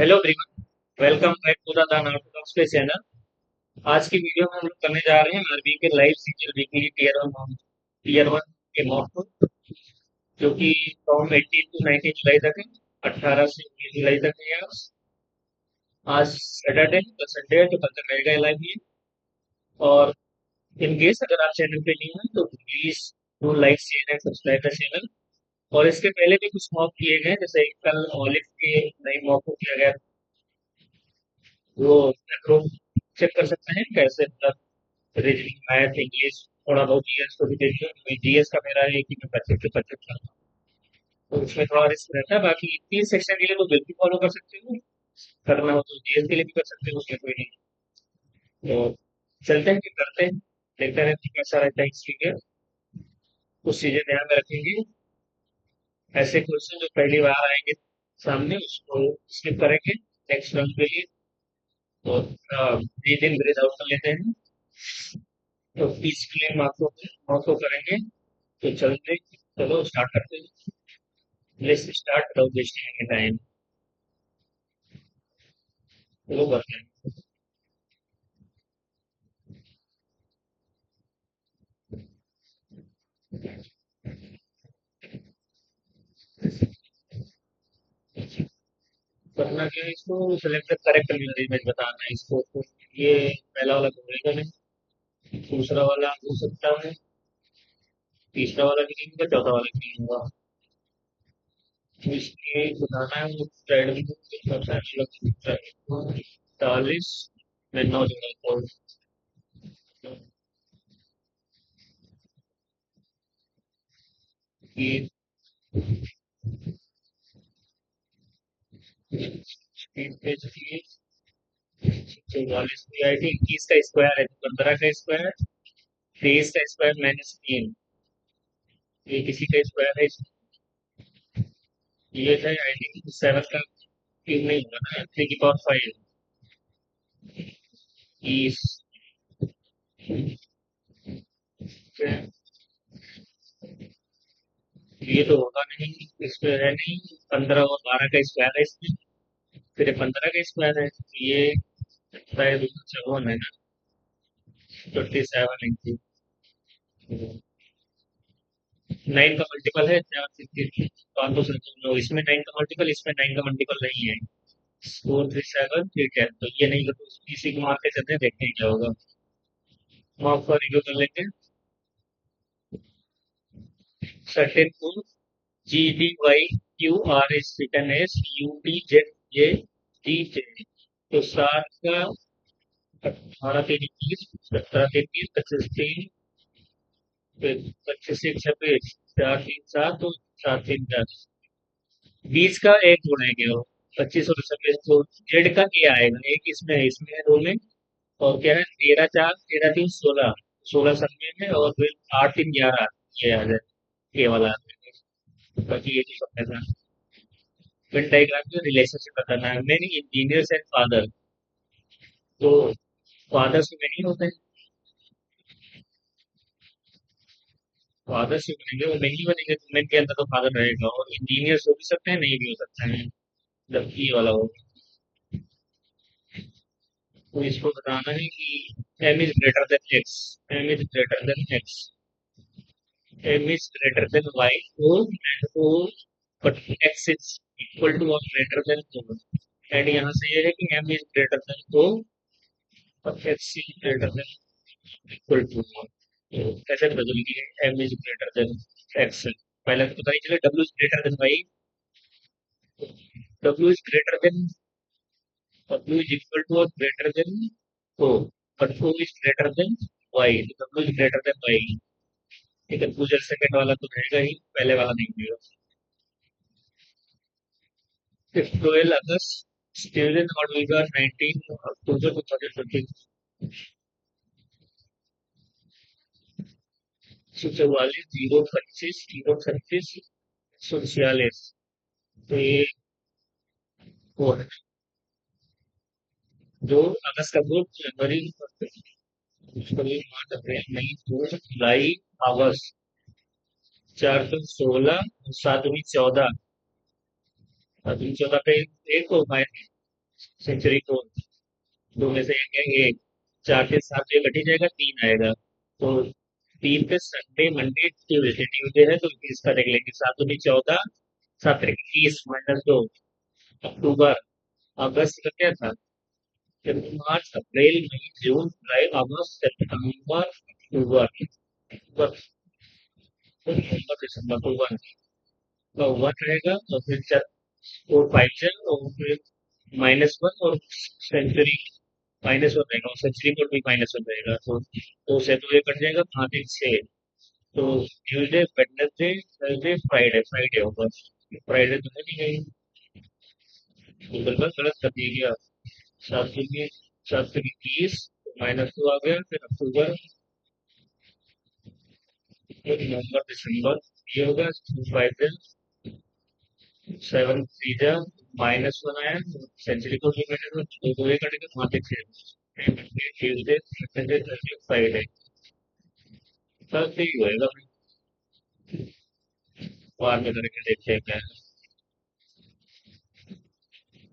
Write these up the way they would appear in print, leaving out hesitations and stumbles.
Hello everyone. Welcome back to the off channel. आज की video में हम लोग करने जा रहे हैं आरबी के live serial weekly tier one के मॉक को, जो कि फ्रॉम 18 टू 19 जुलाई तक है। 18 से 19 जुलाई तक है यार। आज सैटरडे तो संडे है, तो कल तक रहेगा लाइव ये। और इन केस अगर आप चैनल पे नहीं हैं तो please do like share and subscribe the channel. और इसके पहले भी कुछ मॉक किए गए, जैसे कल ऑलिव के नई मॉक को किया गया। वो अप्रोच चेक कर सकते हैं कैसे, मतलब रीजनिंग, मैथ, इंग्लिश, थोड़ा बहुत जीएस को भी देखिए। जीएस का मेरा है कि मैं 25 चल रहा हूँ, तो उसमें थोड़ा रिस्क रहता है। बाकी 3 सेक्शन के लिए तो बिल्कुल फॉलो कर सकते हो। करना हो तो जीएस के लिए भी कर सकते हो, उसमें कोई नहीं। तो चलते हैं, फिर करते हैं, देखते हैं कि कैसा रहता है हिस्ट्री के। कुछ चीजें ध्यान में रखेंगे। ऐसे क्वेश्चन जो पहली बार आएंगे सामने, उसको स्किप करेंगे नेक्स्ट राउंड के लिए। तो ब्रीथ इन ब्रीथ आउट कर लेते हैं। तो पीसफुली मार्क्स को करेंगे। तो चलते, चलो स्टार्ट करते हैं। Let's start without wasting any time. चलो करते हैं। करना क्या है, इसको सेलेक्ट करेक्ट इमेज बताना है इसको तो। ये पहला वाला तो होगा नहीं, दूसरा वाला हो सकता है, तीसरा वाला भी नहीं होगा, चौथा वाला भी नहीं होगा। तो इसके बताना है वो साइड में 40 में 9 जोड़ा तो ये स्पीड पे चाहिए। 44 की आई थी, 21 का स्क्वायर है, 15 का स्क्वायर, 23 का स्क्वायर -3, ये किसी का स्क्वायर है। ये है आई थिंक 7 का क्यूब नहीं होगा ना, 3 की पावर 5। इस ये तो होगा नहीं, इसमें है नहीं। 15 और 12 का स्क्वायर है इसमें, फिर 15 का स्क्वायर है, ये शायद 54 है ना, 27 इंची। 9 का मल्टीपल है 760, 557। इसमें 9 का मल्टीपल, इसमें 9 का मल्टीपल नहीं है। 437 310, तो ये नहीं तो इसी को मार के चलते हैं, देखते हैं क्या होगा। मार्क का रिव्यू कर लेते हैं। सर्टेन को GDYQR is written as UDZJDJ। तो 7 का 18 3 21, 17 3 20, 25 3, फिर 25 1 26, 4 3 7, तो 7 3 10। 20 का एक जोड़ेंगे, वो 25 और 26, तो जेड का ए आएगा, एक इसमें है, इसमें है दो में। और क्या है, 13 4 13 3 16, 16 सब में है, और फिर 8 3 11, ये आ जाए, ये वाला आ जाएगा। बाकी ये चीज अपने था। वेन डायग्राम में रिलेशनशिप बताना है, मैनी इंजीनियर्स एंड फादर। तो फादर्स में नहीं होते हैं, फादर्स भी बनेंगे, वो नहीं बनेंगे तो मेन के अंदर तो फादर रहेगा। और इंजीनियर्स हो भी सकते हैं, नहीं भी हो सकते हैं, जबकि ये वाला होगा। तो इसको बताना है कि M is greater than X, M is greater than X, M is greater than Y O, and O but X is equal to और ग्रेटर देन ओ। एंड यहाँ से ये है कि M is greater than O और X is greater than equal to O. तो कैसे बदल गई, M is greater than X. पहले तो पता ही चले W is greater than Y. W is greater than, W is equal to और greater than O, but O is greater than Y, तो W is greater than Y. ठीक है, future second वाला तो रहेगा ही, पहले वाला नहीं होगा। फिर 12 अगस्त, स्टूडेंट और वीवर 19 अक्टूबर 2020। 144 0 25 0 36 146। तो ये वो है। 2 अगस्त का 2 जनवरी, फरवरी मार्च अप्रैल मई जून जुलाई अगस्त। 4 2 16, 7 दूनी 14, 7 दूनी 14 पे एक होगा। सेंचुरी को दो में से एक है एक। चार से सात जो कटी जाएगा, तीन आएगा। तो तीन पे संडे मंडे ट्यूजडे, ट्यूजडे है तो इसका देख लेंगे। सात दूनी 14, सात तारीख 21 माइनस दो। अक्टूबर, अगस्त का क्या था? मार्च अप्रैल मई जून जुलाई अगस्त सितंबर अक्टूबर, नवंबर दिसंबर को वन का वन रहेगा। और फिर चार, फोर फाइव है, और फिर माइनस वन और सेंचुरी माइनस वन रहेगा, और सेंचुरी कोड भी माइनस वन रहेगा। तो दो से दो ये कट जाएगा, पाँच एक छः। तो Tuesday Wednesday Thursday Friday, Friday होगा। फ्राइडे तो है नहीं कहीं, गूगल पर गलत कर दिया गया। सात दूनी, सात से 21 माइनस टू आ गया। फिर अक्टूबर, फिर नवंबर दिसंबर, ये होगा फाइव सेवन थ्री जा माइनस वन आया। सेंचुरी को भी मैंने तो दो ही कटेगा, पाँच एक छः। Tuesday Saturday Thursday Friday, Thursday ही होएगा। बाद में करके देखते हैं क्या है।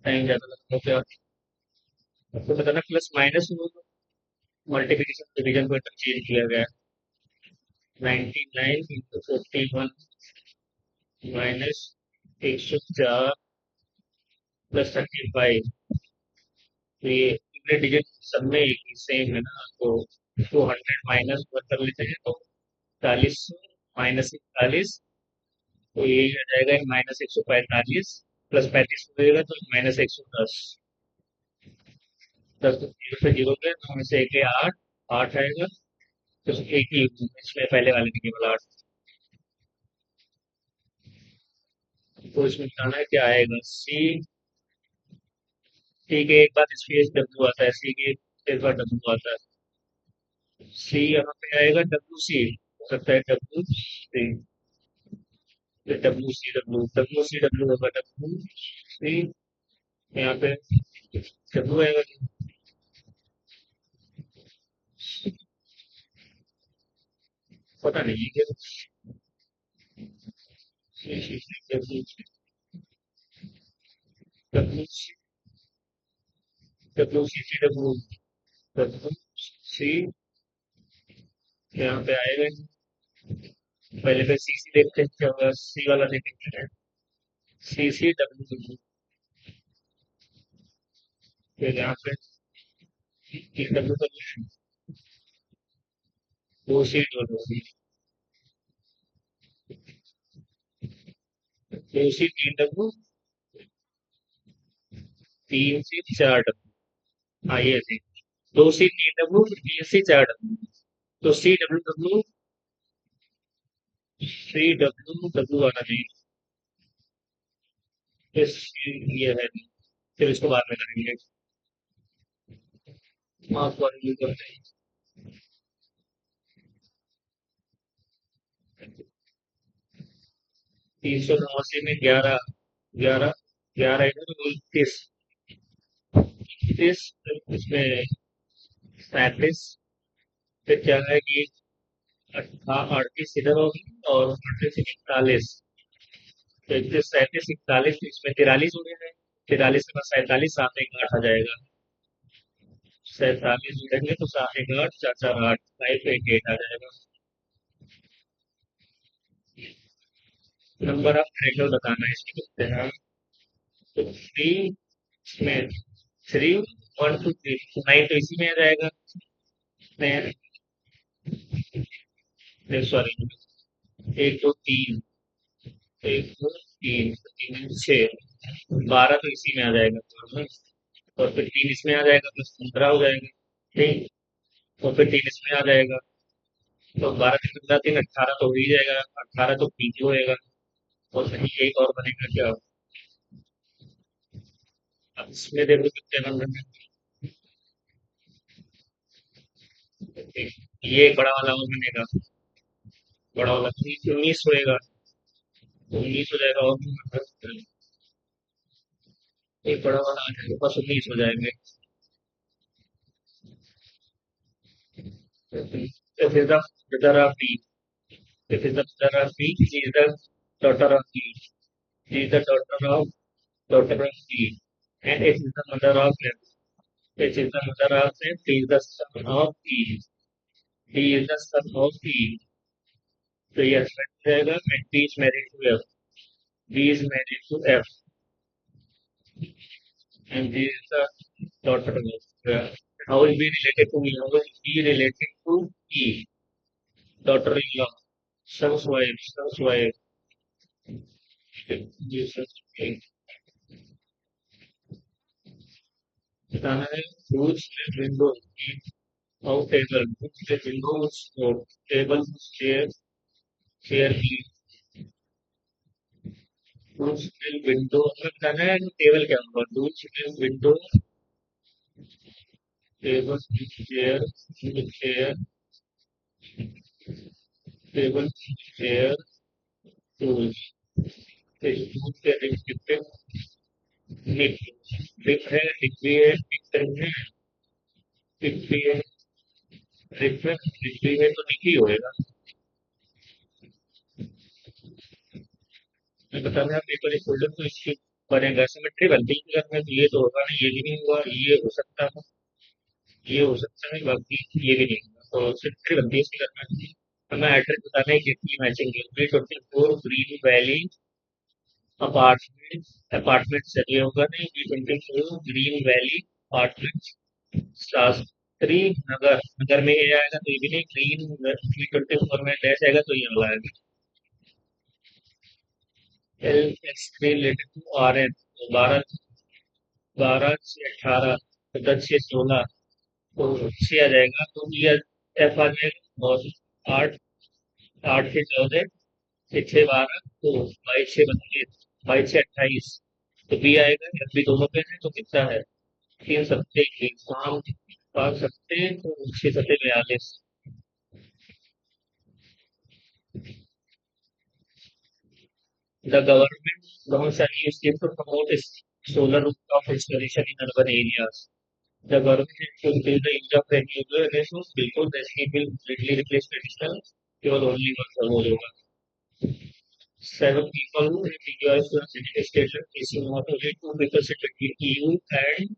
टाइम ज्यादा लगता है क्या? आपको बताना प्लस माइनस मल्टीप्लिकेशन डिवीजन को चेंज किया गया है। 99 इंटू 41 माइनस 104 प्लस 35। तो ये इतने डिजिट सब में एक ही सेम है ना, तो 200 माइनस वन कर लेते हैं तो 40 माइनस 41। तो ये आ जाएगा माइनस 145 प्लस 35 हो जाएगा तो माइनस 110। 10 तो जीरो से जीरो गए, नौ में से एक है आठ, आठ आएगा। तो एक ही इसमें पहले वाले में केवल आठ। तो इसमें बताना है क्या आएगा। सी, सी के एक बार स्पेस डब्ल्यू आता है, सी के एक बार डब्ल्यू आता है। सी यहाँ पे आएगा डब्ल्यू सी, हो सकता है W C, W C W, W C W होगा, डब्ल्यू सी। यहाँ पे डब्ल्यू आएगा। पता नहीं ये W, W C, W C C W, W C यहाँ पे आएगा। पहले पे सी सी देखते हैं क्या होगा, सी वाला नहीं देखते हैं। सी सी डब्ल्यू डब्ल्यू, फिर यहाँ पे डब्ल्यू डब्ल्यू, दो सी डब्ल्यू, दो सी तीन डब्ल्यू, तीन सी चार डब्ल्यू। हाँ ये सी, दो सी तीन डब्ल्यू, तीन सी चार डब्ल्यू। तो C W W, C W W आना चाहिए। ये है नहीं। फिर इसको बाद में करेंगे। मार्क वन यूज करते हैं। 389 में ग्यारह, ग्यारह, ग्यारह है तो 29, 30 इसमें 37। फिर क्या है कि 38 इधर होगी और 38 41। तो 31 37 41, इसमें 43 हो गए हैं। 43 के बाद 47, सात एक आठ आ जाएगा। 47 जोड़ेंगे तो सात एक आठ, चार चार आठ, 588 आ जाएगा। नंबर ऑफ ट्रेकर बताना है इसमें कितने हैं। तो थ्री, इसमें three, one two three, nine तो इसी में आ जाएगा। सॉरी, एक दो तीन, एक दो तीन, तीन छः, 12 तो इसी में आ जाएगा। और फिर तीन इसमें आ जाएगा, प्लस 15 हो जाएगा। ठीक। और फिर तीन इसमें आ जाएगा, तो 12 तीन 15, तीन 18 तो हो ही जाएगा। 18 तो पीछे होएगा। और कहीं एक और बनेगा क्या? अब इसमें देखो कितने नंबर हैं। ये एक बड़ा वाला और बनेगा, बड़ा वाला 19 होएगा। 19 हो जाएगा, और भी नंबर एक बड़ा वाला आ जाएगा, बस 19 हो जाएंगे। This is the brother of B. This is the brother of B. She is the daughter of B. She is the daughter of B. and H is the mother of F. H is the mother of F. T is the son of E. D is the son of E. तो ये husband रहेगा and D is married to F. D is married to F and D is the daughter of F. How will be related to E? How will be related to E? Daughter-in-law, son's wife, son's wife. Jesus. बताना है whose window out table, whose window smoke, table chair, chair whose window हमें बताना है table क्या होगा whose window table chair chair table chair tools tools के restricted निक dip है dip भी है डिप नहीं है डिप भी है डिप भी है तो निक ही होएगा मैं बता रहा पेपर एक फोल्डर तो इसके बनेगा सिमेट्री बनती है अगर मैं ये तो होगा नहीं ये भी नहीं हुआ ये हो सकता है ये हो सकता है बाकी ये भी नहीं होगा तो सिमेट्री बनती है इसके घर में हमें एड्रेस बताना है कितनी मैचिंग है 324 ग्रीन वैली अपार्टमेंट अपार्टमेंट चाहिए होगा नहीं 324 ग्रीन वैली अपार्टमेंट क्लास 3 नगर नगर में ये आएगा तो ये भी नहीं ग्रीन 324 में डैश आएगा तो ये वाला आएगा L X related to R N 12 12 से 18 तो 10 से 16 तो 6 आ जाएगा तो ये एफ आ जाएगा और 8 8 से 14 से 6 12 तो 22 से 32 22 से 28 तो बी आएगा एफ भी दोनों पे है तो कितना है 3 सत्ते 5 5 सत्ते तो 6 सत्ते 42 The government launch a new scheme to promote solar rooftop installation in urban areas. The government should increase the use of renewable resources बिल्कुल the scheme will greatly replace traditional fuel only one servo होगा. Seven people who enjoy the city station facing not only two vehicles between EU and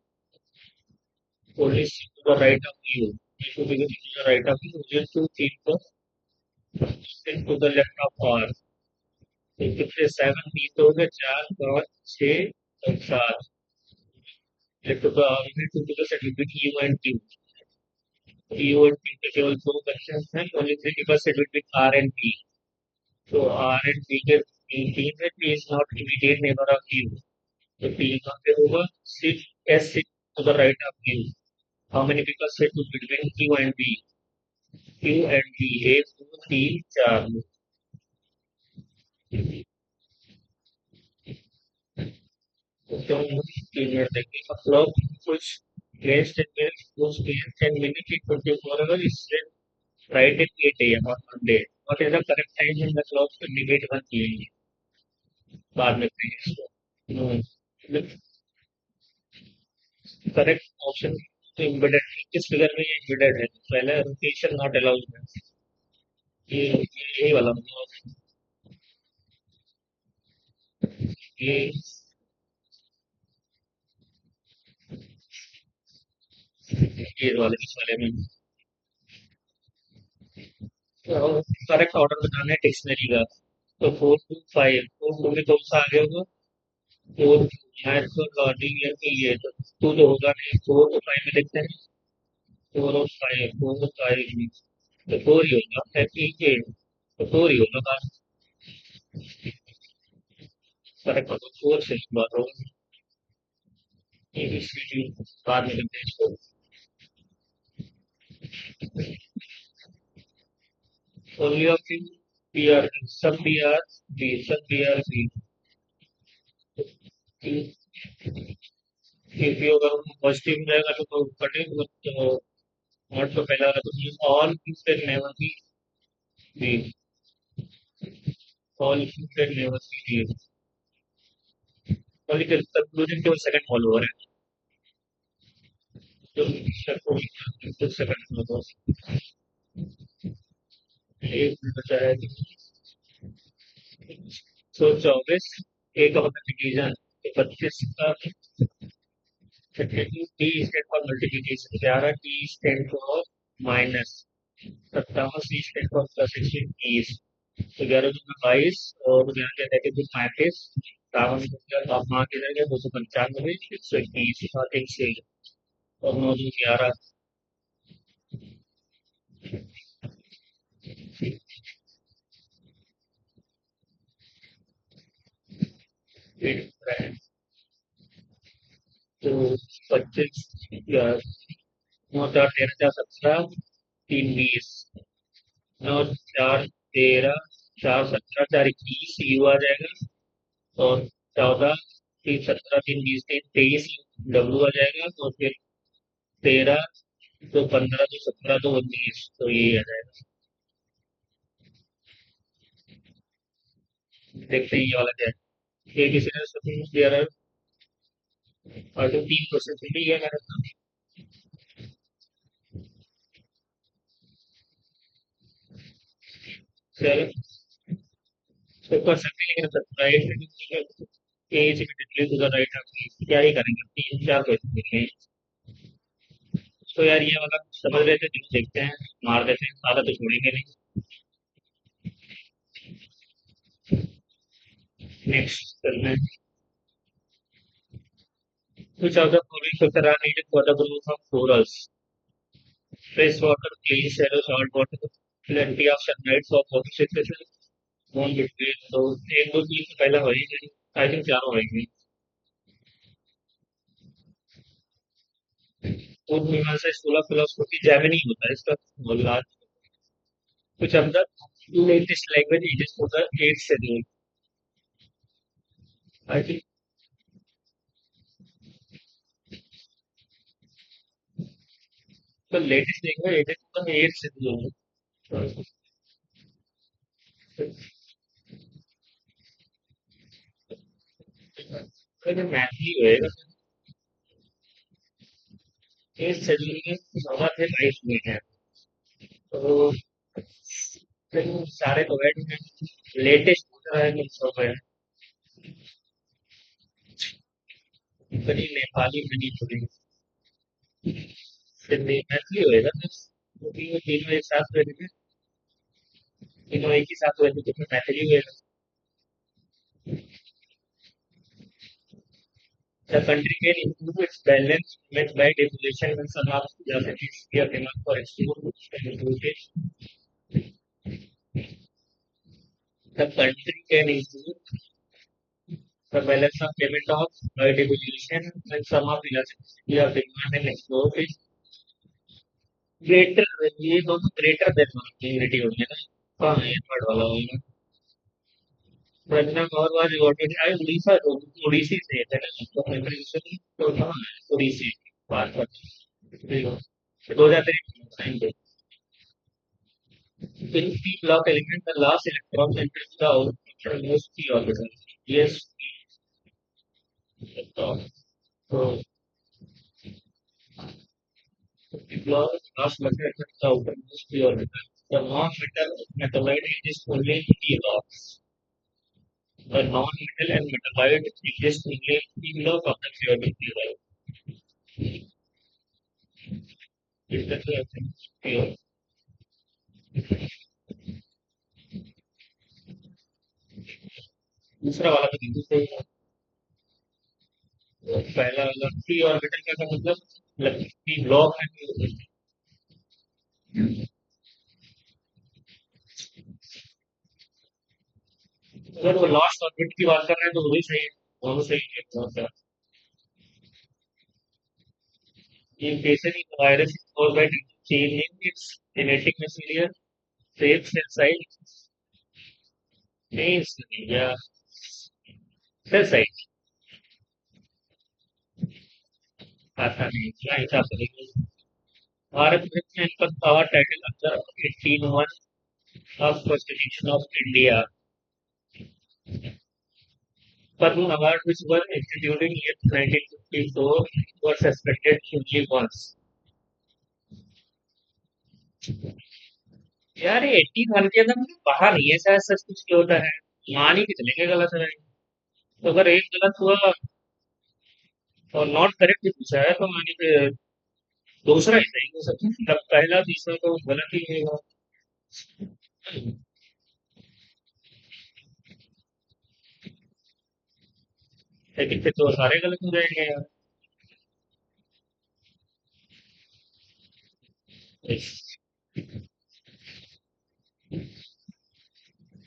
only to the right of EU. Two vehicles to the right of EU, only two people to the left of R. कितने 7 बीत हो गए 4 5 6 और 7 electrical orbit typical set between U and T U and T के केवल दो conditions हैं only three typical set between R and P तो आर एंड पी के टीम में P is not immediate neighbour of U तो P कहाँ पे होगा सिर्फ S six to the right of U how many typical set between Q and B Q and B एक दो तीन चार तो क्लियर देखिए मतलब कुछ गेस्ट एंड कुछ guest and minute 24 hours is right at 8 a.m. on Monday. What is the correct time in the clock to indicate 1 p.m.? बाद में करेंगे इसको करेक्ट ऑप्शन तो एम्बेडेड किस फिगर में ये एम्बेडेड है पहले रोटेशन नॉट अलाउड है यही वाला मतलब ये ये वाले इस वाले में तो करेक्ट ऑर्डर बताना है डिक्शनरी का तो 4 to 5 फोर टू में कौन सा आ गया होगा फोर मैथ तो लर्निंग है तो ये तो टू तो होगा नहीं 4 to 5 में देखते हैं 4 और 5 4 और 5 तो 4 ही होगा ठीक है तो 4 ही होगा बात करेक्ट होगा 4 से बात होगा एबीसीडी बाद में करते हैं इसको ओनली ऑफ पी आर सब पी आर बी सब पी आर बी क्योंकि अगर पॉजिटिव रहेगा तो कटे तो नॉट तो पहला वाला तो ऑल फिर नेवर बी ऑल फिर नेवर बी ओनली कंक्लूजन केवल सेकंड फॉलोअर है तो सेकंड फॉलोअर एक बचा है सो 24 एक अपना डिवीजन 25 का मल्टीप्लीकेशन 11 की stand for -57 C stand for +16 तो 11×2 22 और 11×3 35 तापमान किधर गया 295 121 से और 9×11 तो 25 9 4 13 4 17 3 20 9 4 13 4 17 4 21 आ जाएगा और 14 3 17 3 20 डब्लू आ जाएगा और फिर 13 2 15 2 17 2 19 तो यही आ जाएगा। देखते हैं ये वाला क्या है। ये किसी ने सपोज दिया रहा है और जो 3 क्वेश्चन मिल गया मेरे को। चलो तो कर सकते हैं लेकिन right as immediately to the right of क्या ही करेंगे 3 4 क्वेश्चन मिल गए। तो यार ये वाला समझ रहे थे देखते हैं मार देते हैं सारा तो छोड़ेंगे नहीं। नेक्स्ट करना है which of the following filter are needed for the growth of corals? Fresh water, clean shallow salt water, plenty of sunlight for photosynthesis, moon between तो एक दो तीन से पहला होएगी आई थिंक चार होएगी। पूर्व मीमांसा स्कूल ऑफ फिलोसफी जैमिनी होता है इसका बोला कुछ of the latest language it is for the 8th schedule I think the latest language it is for the 8th schedule अगर मैथली होएगा 8th schedule में होगा थे लाइफ में है तो फिर सारे तो बैठ हैं लेटेस्ट होता है कि सब है कभी नेपाली में नहीं थोड़ी फिर मैथली होएगा तो क्योंकि वो तीनों एक साथ हुए थे तीनों एक ही साथ हुए थे तो फिर मैथली होएगा। The country can improve its balance met by devolution when some of the cities are demand for export and usage. The country can improve the balance of payment of by devolution when some of the cities are demand and export is greater ये दोनों greater than unity होंगे ना हाँ ये third वाला होगा रचना और वाली ऑर्डर आई उड़ीसा उड़ीसी से है ना तो कंट्रीब्यूशन तो हाँ उड़ीसी बात करते हैं 2003 When p block element, the last electron enters the outermost p orbital. Yes, p electron. So p block last electron enters the outermost p orbital. The non-metal metalloid exists only in p blocks. The non-metal and metalloid exist only in p block of the periodic table. Is that the pure? दूसरा वाला तो बिल्कुल सही है पहला वाला p orbital का मतलब p ब्लॉक है अगर वो लास्ट ऑर्बिट की बात कर रहे हैं तो वही सही है दोनों सही है बहुत सारा basically the virus is caused by changing its genetic material, shapes and size. Means yeah, cell size. आता नहीं क्या हिसाब से देखिए भारत में इनका पावर टाइटल अंदर 18 of Constitution of India. Padma Award which were instituted in 1954 were suspended only once. यार ये 18 के अंदर मुझे पढ़ा नहीं है शायद सच कुछ क्या होता है मान ही के चलेंगे गलत है तो अगर एक गलत हुआ और नॉट करेक्ट भी पूछा है तो मानी पे दूसरा ही सही हो सकता है, तब पहला तीसरा तो गलत ही होगा। लेकिन फिर तो सारे गलत हो जाएंगे यार।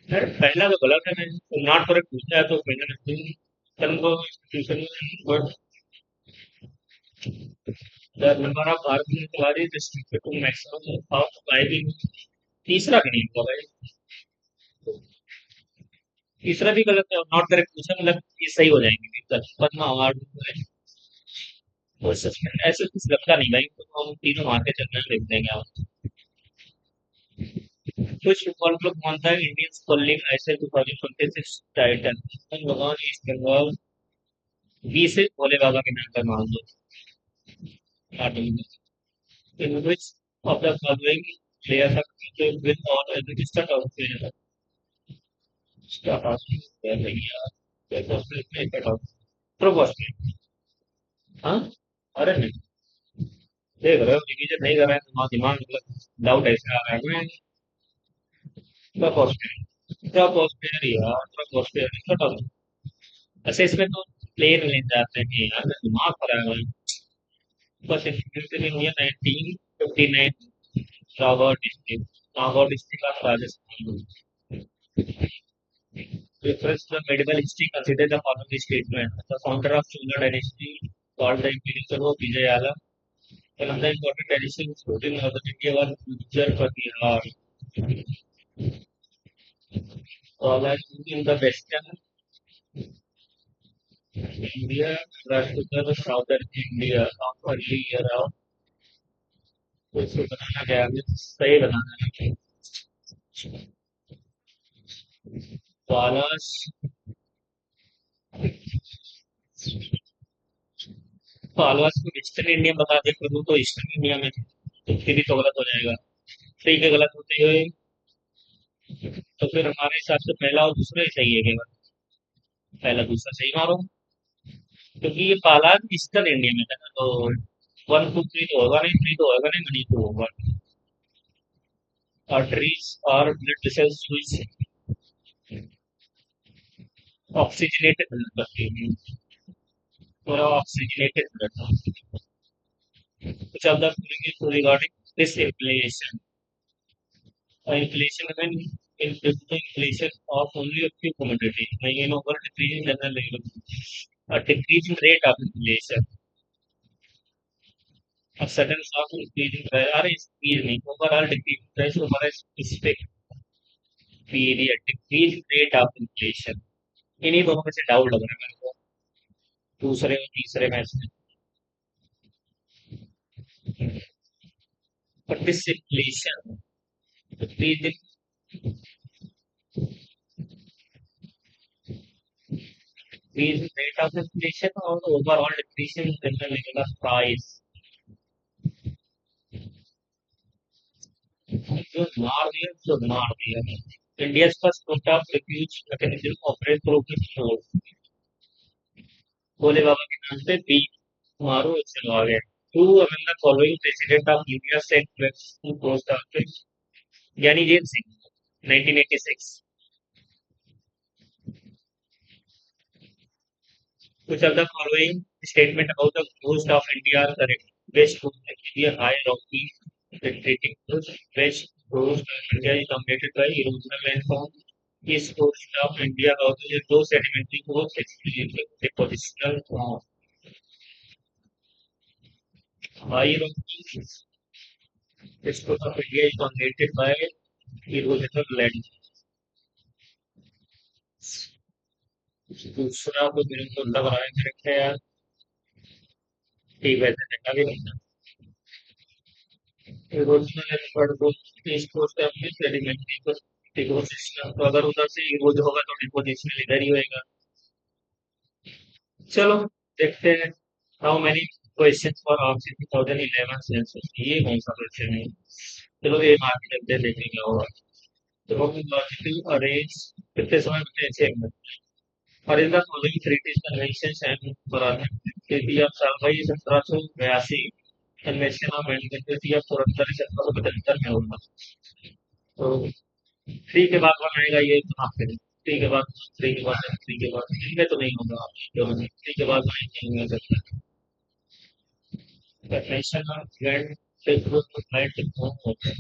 यार पहला तो गलत है, मैंने नॉट करेक्ट पूछा है तो मैंने confirm institution but the number of argument वाली restricted to maximum of five. तीसरा भी नहीं होगा भाई। तीसरा भी गलत है और नॉट करेक्ट पूछा, मतलब ये सही हो जाएंगे पद्मा अवार्ड और सस्पेंड ऐसे कुछ लगता नहीं भाई, तो हम तीनों मार के चलने देख देंगे आप। कुछ फुटबॉल क्लब मानता है इंडियन सुपर लीग ऐसे 2026 टाइटल भगवान ईस्ट बंगाल बी से भोले बाबा के नाम पर मान दो। in which of the following players have played with or registered of player? Start asking their भैया देखो play cut off pro Boston. हाँ, अरे नहीं, देख रहे हो रिवीजन नहीं कर रहे हैं, तुम्हारा दिमाग मतलब डाउट ऐसे आ रहा है मैं। प्रो बॉस्टन, प्रो बॉस्टन यार, प्रो बॉस्टन कट ऑफ। अच्छा इसमें तो प्लेयर ले जाते हैं यार, दिमाग खराब है। बस India 1959 Nagaur district, Nagaur district of Rajasthan. refers to the medieval history, consider the following statement. The founder of Chola dynasty called the imperial of Vijayala. Another important tradition is in northern India was Gujar for Bihar. Chola in the western India, Rajputana southern India of early era. तो इसको बनाना क्या है, सही बनाना है। पालास, पालास को eastern India बता दे करूँ तो ईस्टर्न इंडिया में तो फिर भी तो गलत हो जाएगा। ठीक है, गलत होते हुए तो फिर हमारे हिसाब से पहला और दूसरा ही सही है केवल। पहला दूसरा सही मारो, क्योंकि ये पालान ईस्टर्न इंडिया में था ना, तो 1 2 3 तो होगा नहीं, 3 तो होगा नहीं, मनी तो होगा। आर्टरीज और blood vessels which oxygenated blood करती है, पूरा ऑक्सीजनेटेड ब्लड। कुछ of the regarding this inflation, inflation when in the inflation of only a few commodities, like in over decreasing general level, a decreasing rate of inflation, a sudden shock increasing price, or increasing overall decreasing price over a specific period, decreasing rate of inflation। इन्हीं दोनों में से doubt लग रहा है मेरे को, दूसरे और तीसरे में से। but this inflation, decreasing increasing rate of inflation or overall decreasing general level of price, जो मार दिया जो मार दिया। India's first quota of refuge mechanism operates through which source? भोले बाबा के नाम पे बी मारो चलो आगे। Who among the following president of India sent troops to post office? ज्ञानी Jain Singh 1986। Which of the following statement about the coast of India are correct? West coast of India high rocky retreating coast. West coast of India is dominated by erosional landform. East coast of India houses a low sedimentary coast experiencing depositional form. High rocky west coast of India is dominated by erosional land। दूसरा को मेरे को लग रहा है correct है यार, ठीक है देखा भी नहीं था। इरोजनल एक्सपर्ट को ईस्ट कोस्ट अपने सेडिमेंट्री को डिपोजिशन, तो अगर उधर से इरोज होगा तो डिपोजिशन इधर ही होएगा। चलो देखते हैं। How many questions for answer 2011 census, ये कौन सा क्वेश्चन है? चलो ये मार्क करते हैं, देखने क्या होगा। तो लॉजिकल अरेंज कितने समय बचे? 6 मिनट। और in the following British convention and for खेती अब साल भाई 1782 मैक्सिमम एंड या पुरंदर चक्कर तो 75 में होगा। तो थ्री के बाद बनाएगा ये कहाँ पे? थ्री के बाद, थ्री के बाद, थ्री के बाद इनमें तो नहीं होगा। तो थ्री के बाद नहीं हो सकता। Nation of grand Facebook client home होता है।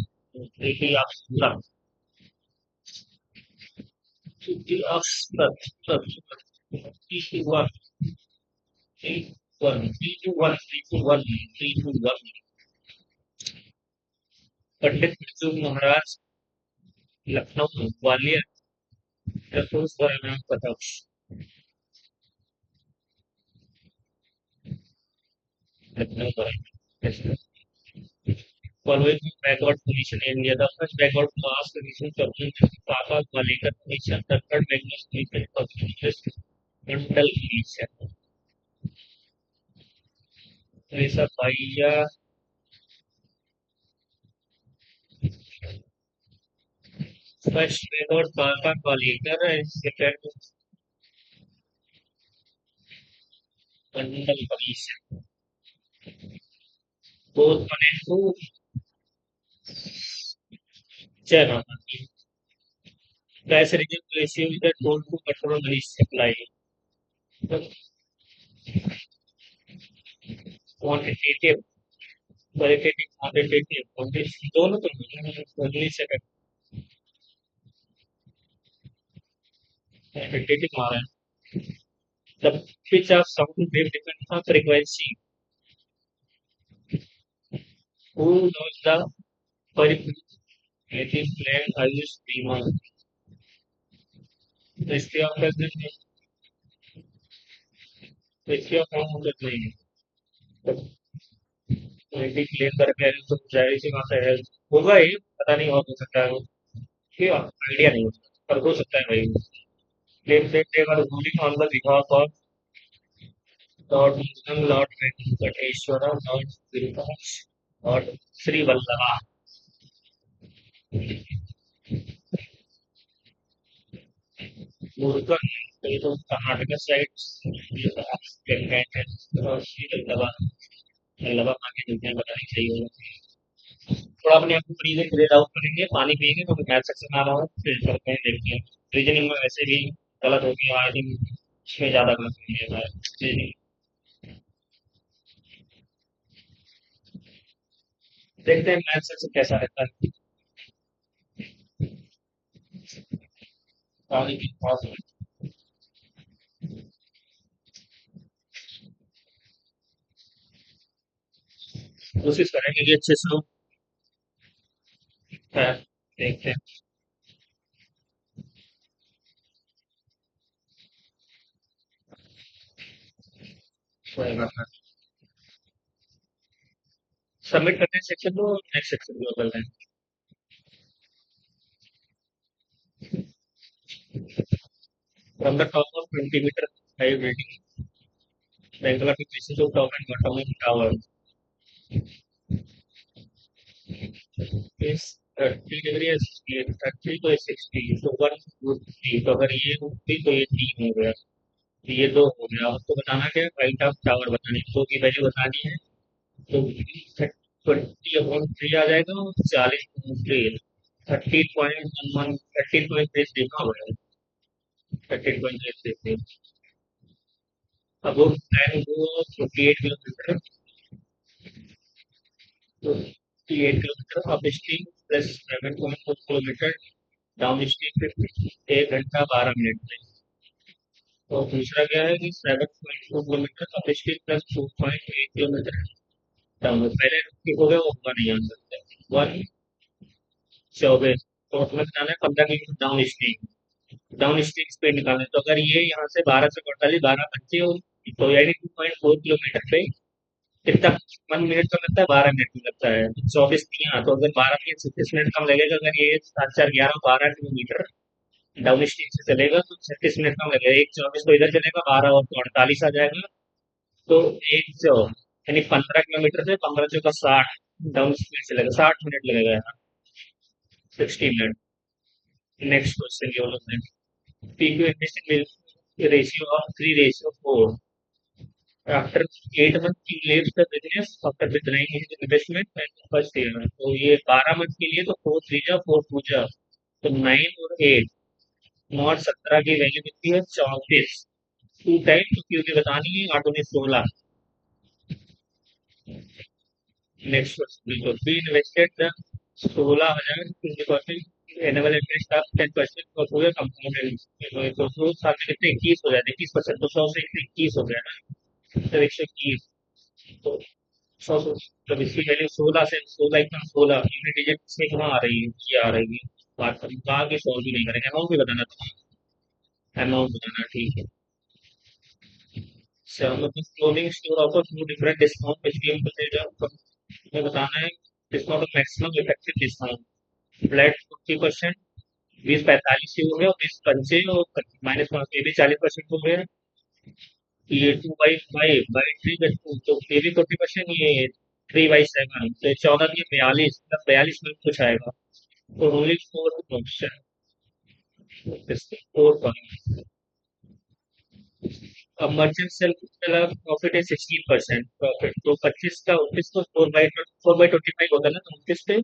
थ्री आप पूरा थ्री आप three one three one three two one three two one three two one. Pandit Birju Maharaj Lucknow Gwalior Rasulpur नाम पता। Lucknow Gwalior. Following backward position in India, the first backward class position company Papa Malika position, the third backward position position mental position. Teresa Paya, first backward Papa Malika and second mental position. Both one and two, China. Gas region ratio is the toll to control the supply. Quantitative, qualitative, quantitative, दोनों तो only second quantitative मारा है। The pitch of sound wave depends on frequency. Who knows the native plant I use prima? इसके आप कर देंगे, इसके आप काम कर देंगे। नेटिव प्लेन करके है तो जाहिर सी बात है होगा ही, पता नहीं और हो सकता है वो। ठीक है, आइडिया नहीं होता पर हो सकता है भाई। प्लेन से they were ruling on the behalf of lord Muslim lord Venkateshwara lord Virupaksha और श्री वल्लभा। मुरुगन ये तो कर्नाटक साइड श्री वल्लभा। वल्लभा माँ की दुनिया बतानी चाहिए। थोड़ा अपने आप को फ्री क्लियर आउट करेंगे, पानी पिएंगे तो मैथ सेक्शन में आ रहा हूँ, फिर करते हैं देखते हैं। रीजनिंग में वैसे भी गलत हो गया आई थिंक, इसमें ज्यादा गलत नहीं है भाई। जी, देखते हैं मैथ सेक्शन कैसा रहता है। पानी की पास कोशिश करेंगे कि अच्छे से हो। है, देखते हैं। कोई बात नहीं। सबमिट करते हैं सेक्शन को, नेक्स्ट सेक्शन को कर रहे हैं। From the top of 20 metre high building Bangalore के पीछे जो top and bottom of tower is 30 degree है, 30 तो 60 तो 150। तो अगर ये 50 तो ये 3 हो गया, तो ये 2 हो गया। आपको बताना क्या है, हाइट ऑफ टावर बतानी है, 2 की वैल्यू बतानी है। तो 20/3 आ जाएगा और 40/3 13.11 13.3 देखा हुआ है। 13.3 अब वो टाइम को 48 किलोमीटर, तो 48 kilometre up stream plus 7.4 kilometre down stream 1 घंटा 12 मिनट में। तो दूसरा क्या है कि 7.4 kilometre up stream plus 2.8 kilometre down. पहले ठीक हो गया, वो होगा नहीं आंसर। 124, तो उसमें बताना है 15 kilometre down stream. Down stream speed निकालना है। तो अगर ये यहाँ से 12 से 48 12 25 तो यानी 2.4 किलोमीटर पे कितना 1 मिनट का लगता है, 12 मिनट में लगता है। 24 3 तो अगर 12 में 36 मिनट कम लगेगा। अगर ये 7 4 11 12 किलोमीटर डाउन स्ट्रीम से चलेगा तो 36 मिनट कम लगेगा। 1 24 तो इधर चलेगा, 12 और तो 48 आ जाएगा। तो एक सौ यानी 15 किलोमीटर से 15 चौका 60 डाउन स्ट्रीम चलेगा, 60 मिनट लगेगा यहाँ, 60 मिनट। नेक्स्ट क्वेश्चन ये वाला है। PQ ratio of 3 ratio 4 after 8 month he leaves the business after withdrawing his investment and first year। तो ये 12 मंथ के लिए तो 4 3 जा 4 2 जा तो 9 और 8, 9 और 17 की वैल्यू कितनी है? 34। टू टाइम क्योंकि बतानी है 8 19 16। नेक्स्ट क्वेश्चन बिल्कुल be invested the 16,000 20% annual interest of 10% और पूरे कंपाउंड तो 2 साल में कितने 21 हो जाते 21%। तो 100 से 21 हो गया ना, तो 121। तो 100 मतलब इसकी वैल्यू 16 से 16 इतना 16 यूनिट डिजिट से कहाँ आ रही है? ये आ रही है। बात कहा कि सॉल्व भी नहीं करेंगे, अमाउंट भी बताना था। अमाउंट बताना ठीक है। So, clothing store offers two different discount which came to the हमें बताना है discount of maximum effective discount flat 50%। 20 45 से हो गया और 20 पंचे और -5 ये भी 40% हो गया। ये 2/5/3 तो ये भी 40%। ये 3/7 तो 14 की 42 मतलब 42 में कुछ आएगा। तो ओनली 4 4 अब मर्चेंट सेल प्रॉफिट है 16% प्रॉफिट। तो 25 का 29 को 4/25 होता है ना, तो 29 पे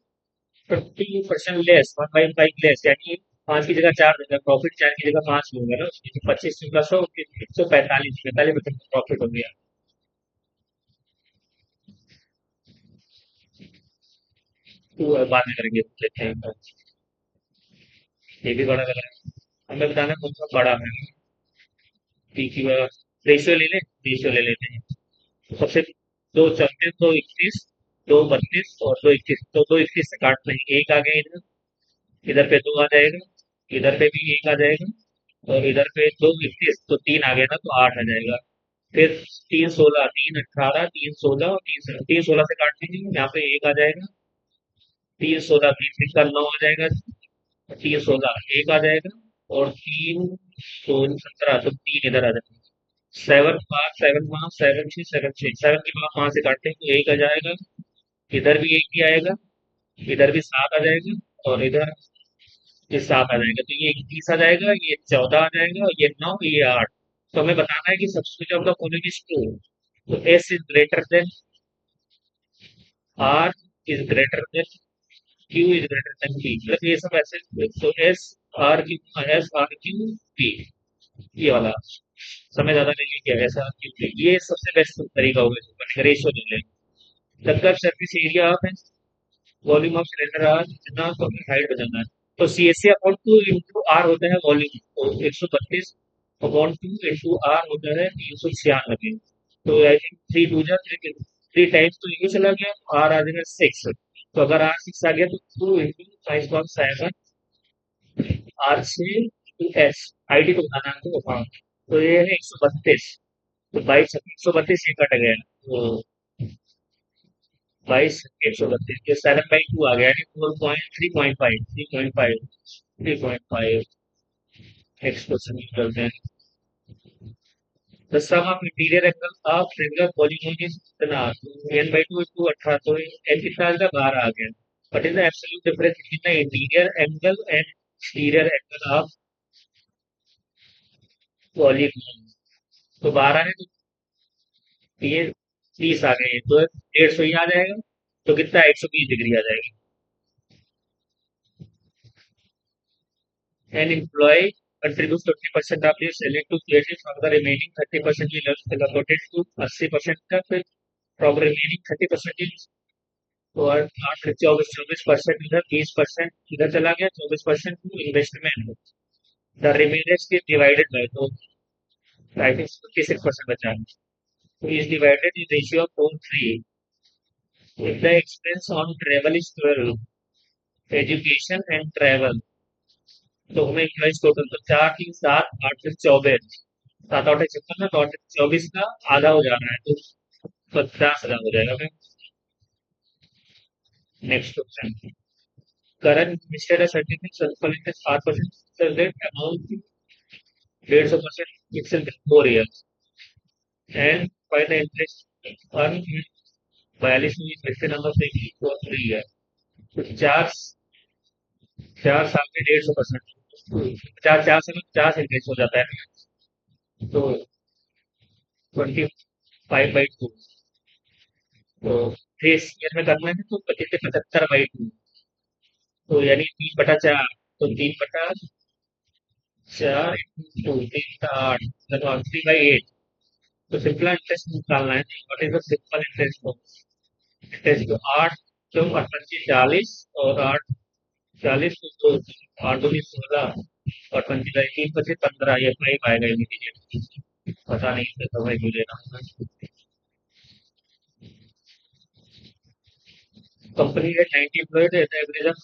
20% लेस 1/5 लेस, यानी 5 की जगह 4 देगा प्रॉफिट, 4 की जगह 5 होगा ना। 25 प्लस हो 145 प्रॉफिट हो गया। तो बाद में करेंगे लेते हैं। ये भी बड़ा लग रहा है। हमें बताना कौन सा बड़ा है। ठीक है, रेशियो ले ले, रेशियो ले लेते हैं। तो सबसे दो 34 2 31 2 32 और 2 31 तो 2 31 से काटते हैं, एक आ गया इधर, इधर पे 2 आ जाएगा, इधर पे भी 1 आ जाएगा और इधर पे 2 31 तो 3 आ गया ना, तो 8 आ जाएगा। फिर 3 16 3 18 3 16 और 3 16 से काट दीजिए, यहाँ पे 1 आ जाएगा। 3 16 3 9 आ जाएगा। 3 16 1 आ जाएगा और 3 16 17 तो 3 इधर आ जाएगा। 7 5 7 5 7 6 7 6 7 के बाद 5 से काटते हैं तो 1 आ जाएगा। इधर भी 1 ही आएगा, इधर भी 7 आ जाएगा और इधर ये 7 आ जाएगा। तो ये 21 आ जाएगा, ये 14 आ जाएगा और ये 9 ये 8। तो हमें बताना है कि सबसे of the following is true. तो S is greater than R is greater than Q is greater than P, मतलब ये सब ऐसे। तो एस आर क्यू पी, ये वाला समय ज्यादा नहीं लिया, ऐसा क्यू पी ये सबसे बेस्ट तरीका होगा। रेशियो ले लें। The curve surface area of volume of cylinder R जितना तो अपनी हाइट बदलना है। तो C S C upon two into R होता है वॉल्यूम, तो 132 अपॉन टू इंटू आर होता है 396। तो आई थिंक 3 टाइम्स तो ये चला गया, आर आ जाएगा 6। तो अगर आर 6 आ गया तो 2 into 5.7 R6 S I D को बताना है तो हाँ। तो ये है 132। तो 132 ये कट गया तो 22 132 के 7/2 आ गया, यानी 4.3.5 3.5 3.5। नेक्स्ट क्वेश्चन करते हैं। The sum of interior angle of triangular polygon is कितना? n/2 इंटू 18 तो n कितना आ गया 12 आ गया। What is the absolute difference between the interior angle and exterior angle of polygon? तो 12 है तो ये 30 आ गए, तो 150 ही आ जाएगा। तो कितना 120 डिग्री आ जाएगी। An employee contributes 20% of his salary to create from the remaining 30% he loves allocated to 80% का, फिर from remaining 30% is और 24% इधर 20% इधर चला गया 24% to investment. The remainder is divided by, तो आई थिंक 56% बचा है। तो is divided in ratio of 4:3। if the expense on travel is 12, education and travel, तो हमें इक्वलाइज टोटल तो 4 3 7 8 फिर 24, 7 8 56 ना, तो 24 का आधा हो जा रहा है तो 50,000 हो जाएगा फिर। Next question. Current mister certificate circulated 7% rate amount 150% fix 4 years and find the interest earn 42 में फिक्स नंबर से 3 year। तो 4 4 साल में 150%, 4 4 साल में 50 इंटरेस्ट हो जाता है। तो 20 5/2। तो 3 ईयर में करना है तो 25/75/2। तो यानी 3/4। तो 3/4 इंटू 3 का 8 मतलब 3/8। तो सिंपल इंटरेस्ट निकालना है। What is the simple interest? Interest तो 8 क्यों 8×5 40 और 8 40 तो 8×2 16 और 3 5 3 15 ये 5 आएगा इमीडिएट। पता नहीं तो मैं क्यों ले रहा हूँ। कंपनी है 90 employed at average of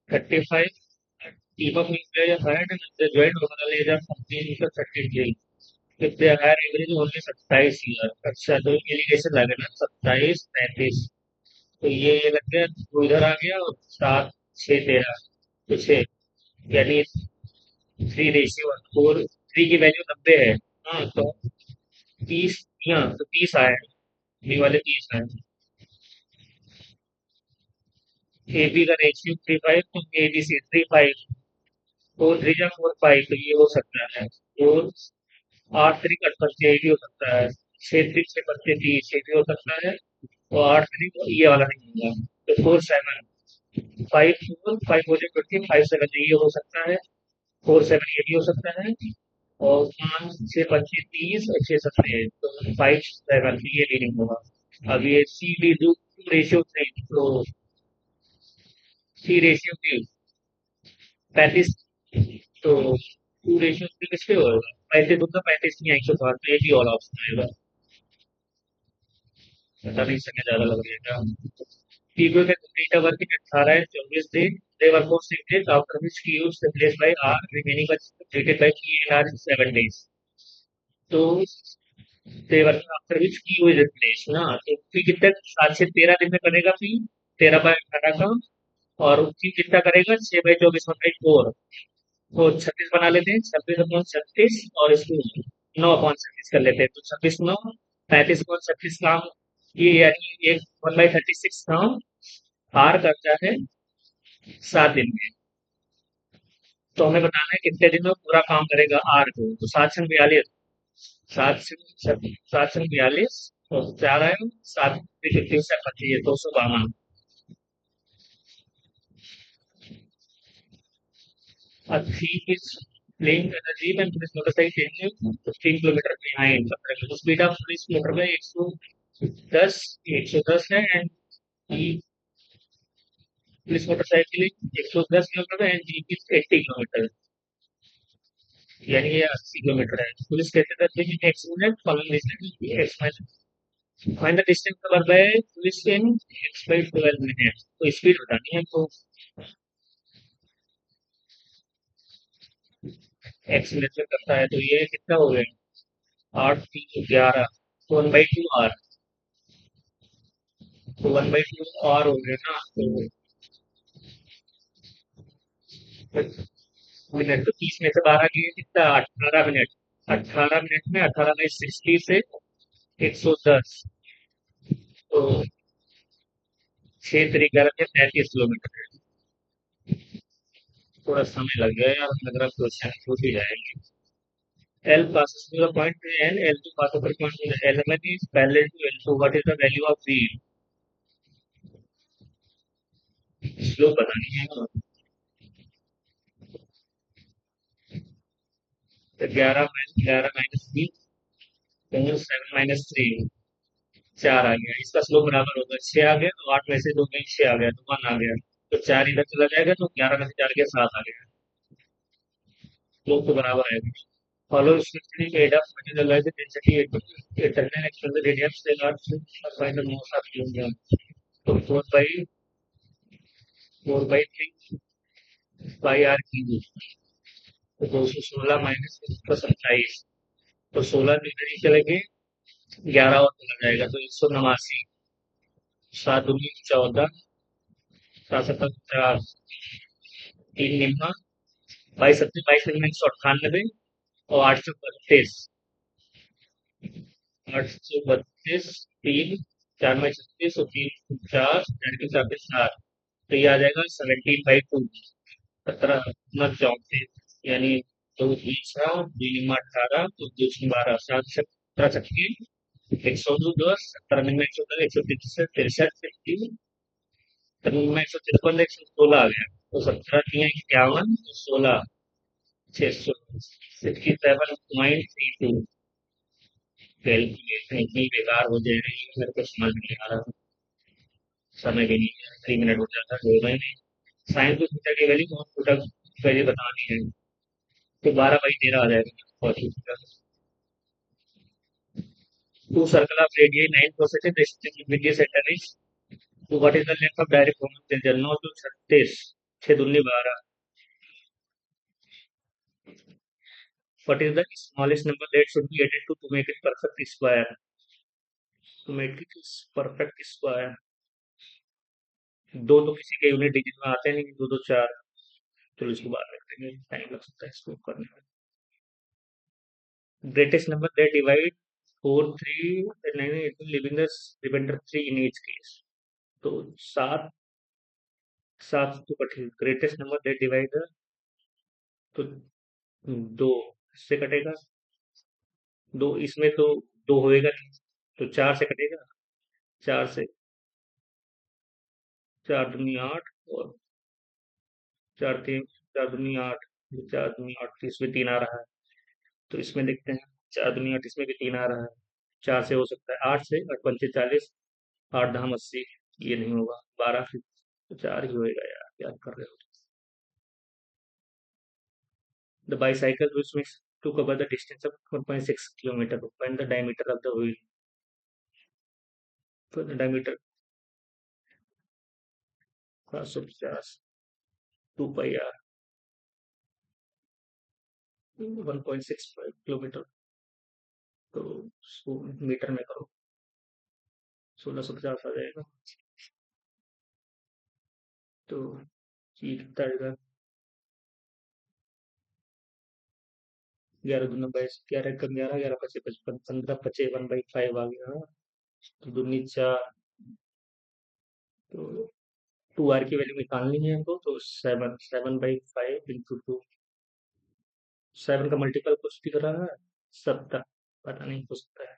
35। Team of employees hired and the joint overall age of company is 33। If they hire average only 27 year. अच्छा तो एलिगेशन लगे ना 27 35। तो ये लग गया तो इधर आ गया और 7 6 13 तो 6 यानी 3:4। 3 की वैल्यू 90 है। हाँ तो 30। हाँ तो 30 आए। बी वाले 30 आए। ए बी का रेशियो 3:5 तो ए बी सी 3:5। 4 3 या 4 5 तो ये हो सकता है। 8 3 ये भी हो सकता है। 6 3 6 25 ये भी हो सकता है। और 8 3 ये वाला नहीं होगा। तो 4 7 5 4 5 हो जाए 5 7 ये हो सकता है। 4 7 ये भी हो सकता है। और 5 6 25 30 और 6 7 तो 5 7 ये रीडिंग होगा। अब ये सी डी डू रेशियो 3 तो C/3 35। तो 2:3 किसके होगा? 35 नहीं 105 तो ये भी ऑल ऑप्शन आएगा। पता नहीं इससे क्या ज्यादा लग रही है क्या? People can complete a work in 18 and 24 days. They work for 6 days, after which Q is replaced by R, remaining was completed by P and R in 7 days. तो they work after which Q is replaced ना। तो P कितने 7 से 13 दिन में करेगा P 13/18 का। और Q कितना करेगा 6/24/4। तो 36 बना लेते हैं 26/36 और इसको 9/36 कर लेते हैं। तो 26 9 35/36 काम ये यानी एक 1/36 काम आर करता है 7 दिन में। तो हमें बताना है कितने दिन में पूरा काम करेगा आर को। तो 7×42 7×42 और 4 आए 7 3 से 25 212। A thief is playing with a jeep and police motorcycle changing 15 kilometre behind 15 तो स्पीड ऑफ पुलिस मोटर में 110 है and police motorcycle 110 kilometre and jeep is 80 kilometre. यानी ये 80 किलोमीटर है। पुलिस कहते थे कि x minute following distance x minus find the distance covered by police in x/12 minute. तो स्पीड बतानी है तो एक्स मिनट में करता है तो ये कितना हो गया 8 3 11 तो 1/2 आर। तो 1/2 आर हो गया ना। तो मिनट तो 30 में से 12 गए कितना 18 मिनट। 18 मिनट में 18/60 से 110। तो 6 3 11 35 किलोमीटर। थोड़ा समय लग गया यार लग रहा क्वेश्चन छूट ही जाएंगे। L passes through the point N, L2 passes through the point L1 is parallel to L2. What is the value of V? Slope बतानी है ना। तो 11 - 11 - 3 7 - 3 4 आ गया। इसका स्लोप बराबर होगा 6 आ गया तो 8 में से 2 में 6 आ गया तो 1 आ गया। तो 4 इधर चला जाएगा तो 11 में से 4 गया 7 आ गया। स्लोप तो बराबर आएगा। Follow strictly made up material density internal external radius they are find the most of union। तो 4/3 बाई आर की। तो 216 माइनस 127। तो 16 तो इधर ही चलेंगे 11 और चला जाएगा तो 189। 7 दूनी 14 7 7 3 निम्न 22 22 198 और 832। 832 3 4 में 36 और 3 4 4 तो ये आ जाएगा 17/2 17 - 34 यानी 2 20 2 18 तो 2 12 7 17 छक्के 102, 70 में 110, 163, 153, 153, 116 आ गया। तो 17 × 51, 16, 600, 67.32। कैलकुलेशन इतनी बेकार हो जा रही है, मेरे को समझ नहीं आ रहा। समय भी नहीं है, 3 मिनट हो जाता है, 2 महीने। साइन टू थीटा की वैल्यू बहुत थीटा वैल्यू बतानी है। तो 12/13 आ जाएगा। और two circle of radius 9 process with the centre is, तो what is the length of direct common 9 to 36, 6 दूनी 12। What is the smallest number that should be added to make it perfect square, to make it perfect square. दो तो किसी के unit digit में आते नहीं, दो दो चार। चलो इसको बाद में करेंगे, टाइम लग सकता है इसको करने में। Greatest number that divide 4 3 9 living the remainder 3 in each case. तो सात, सात तो कठिन। ग्रेटेस्ट नंबर दैट डिवाइड, तो दो इससे कटेगा, दो इसमें तो दो होएगा नहीं, तो चार से कटेगा। चार से, चार दूनी आठ, और चार तीन, चार दूनी आठ, चार दूनी आठ, तो इसमें तीन आ रहा है। तो इसमें देखते हैं, चार दूनी आठ, इसमें भी तीन आ रहा है। चार से हो सकता है, आठ से, आठ पंचे 40, आठ दहम 80। ये नहीं होगा, 12 फिर तो चार ही होएगा यार, क्या कर रहे हो। The bicycle which makes to cover the distance of 1.6 kilometer, find the diameter of the wheel। तो diameter 750, 2 πr, 1.65 किलोमीटर। तो मीटर में करो, 1650 आ जाएगा। तो ये कितना आएगा, 11 दूना 22, 11 कम 11, 11 पचे 55, 15 पचे 1/5 आ गया। तो दूनी चार, तो 2r की वैल्यू निकालनी है हमको। तो 7, 7/5 × 2। 7 का मल्टीपल कुछ दिख रहा है, 70, पता नहीं हो सकता है।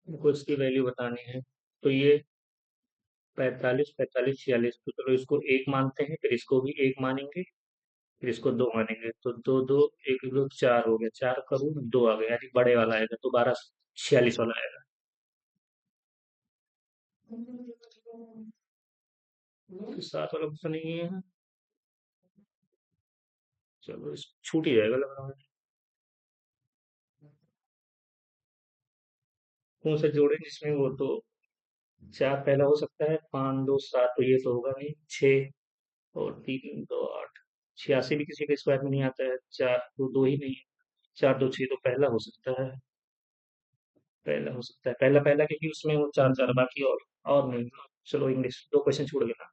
हमको इसकी वैल्यू बतानी है। तो ये 45, 45, 46, तो चलो इसको एक मानते हैं, फिर इसको भी एक मानेंगे, फिर इसको दो मानेंगे। तो दो दो, एक दो चार हो गया, चार करूँ दो आ गया, यानी बड़े वाला आएगा, तो 1246 वाला आएगा। 7 वाला ऑप्शन नहीं है। चलो इस छूट ही जाएगा लग रहा है। कौन सा जोड़े जिसमें वो तो, चार पहला हो सकता है, 5 2 7, तो ये तो होगा नहीं। 6 और 3 2 8, 86 भी किसी के स्क्वायर में नहीं आता है। चार दो, दो ही नहीं है। 4 2 6, तो पहला हो सकता है। पहला हो सकता है, पहला पहला, क्योंकि उसमें वो चार चार बाकी और नहीं। चलो इंग्लिश, दो क्वेश्चन छूट गए ना।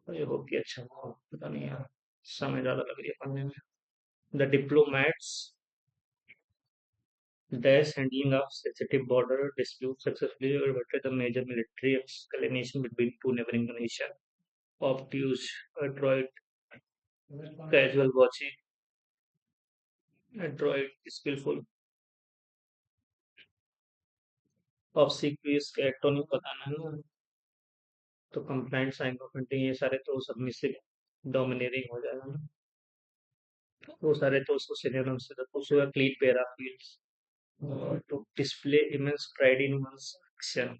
अरे हो कि अच्छा हुआ, पता नहीं यार, समय ज्यादा लग रही है पढ़ने में। The diplomats dash handling of sensitive border dispute successfully averted the major military escalation between two neighboring nations. Obtuse, adroit, casual watching, adroit, skillful, obsequious, atonic बताना है ना। तो कंप्लाइंट, साइकोपेंटिंग, ये सारे तो सबमिसिव, डोमिनेटिंग हो जाएगा ना। वो सारे तो उसको सिनोनिम से, तो उसका clean pair of fields. to display immense pride in one's action,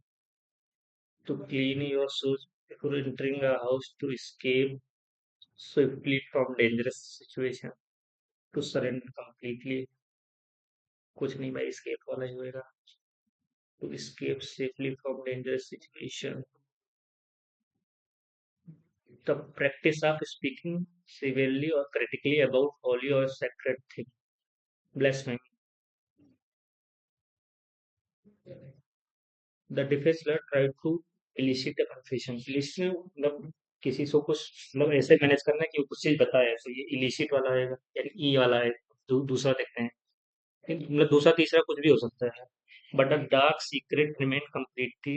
to clean your shoes before entering a house, to escape swiftly from dangerous situation, to surrender completely, कुछ नहीं भाई, escape वाला ही होएगा। To escape safely from dangerous situation, the practice of speaking severely or critically about holy or sacred thing, blasphemy। The defence lawyer try to elicit the confession. Elicit मतलब किसी को कुछ, मतलब ऐसे मैनेज करना है कि वो कुछ चीज बताए, तो ये इलिसिट वाला आएगा, यानी ई वाला है। दूसरा देखते हैं, मतलब दूसरा तीसरा कुछ भी हो सकता है। But a dark secret remain completely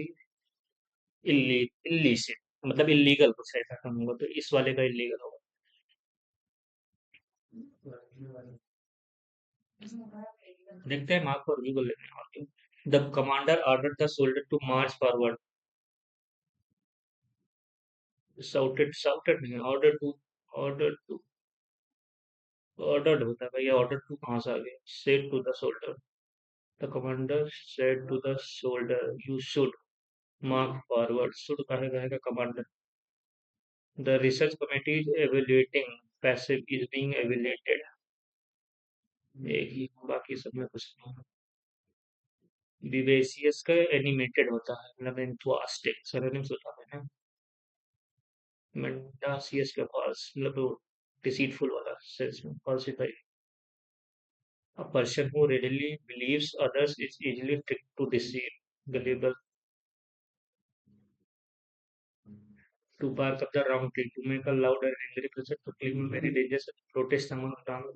illicit, मतलब इलीगल कुछ ऐसा कहूंगा, तो इस वाले का इलीगल होगा। देखते हैं मार्क और गूगल लेने और क्यों। The commander order the soldier to march forward. Shouted नहीं, ऑर्डर टू ऑर्डर्ड होता है भैया, ऑर्डर टू कहाँ से आ गया? Said to the soldier, the commander said to the soldier you should mark forward. Should कहे कहेगा commander. The research committee is evaluating, passive is being evaluated. एक ही, बाकी सब में कुछ नहीं। विवेसियस का एनिमेटेड होता है, मतलब एंथुआस्टिक सिनोनिम्स होता है ना। मेंडासियस का फॉल्स, मतलब वो डिसीटफुल वाला सेंस में falsify. A person who readily believes others is easily tricked to deceive. Gullible. To bark up the wrong tree, to make a loud and angry person, to claim very dangerous, to protest among wrong,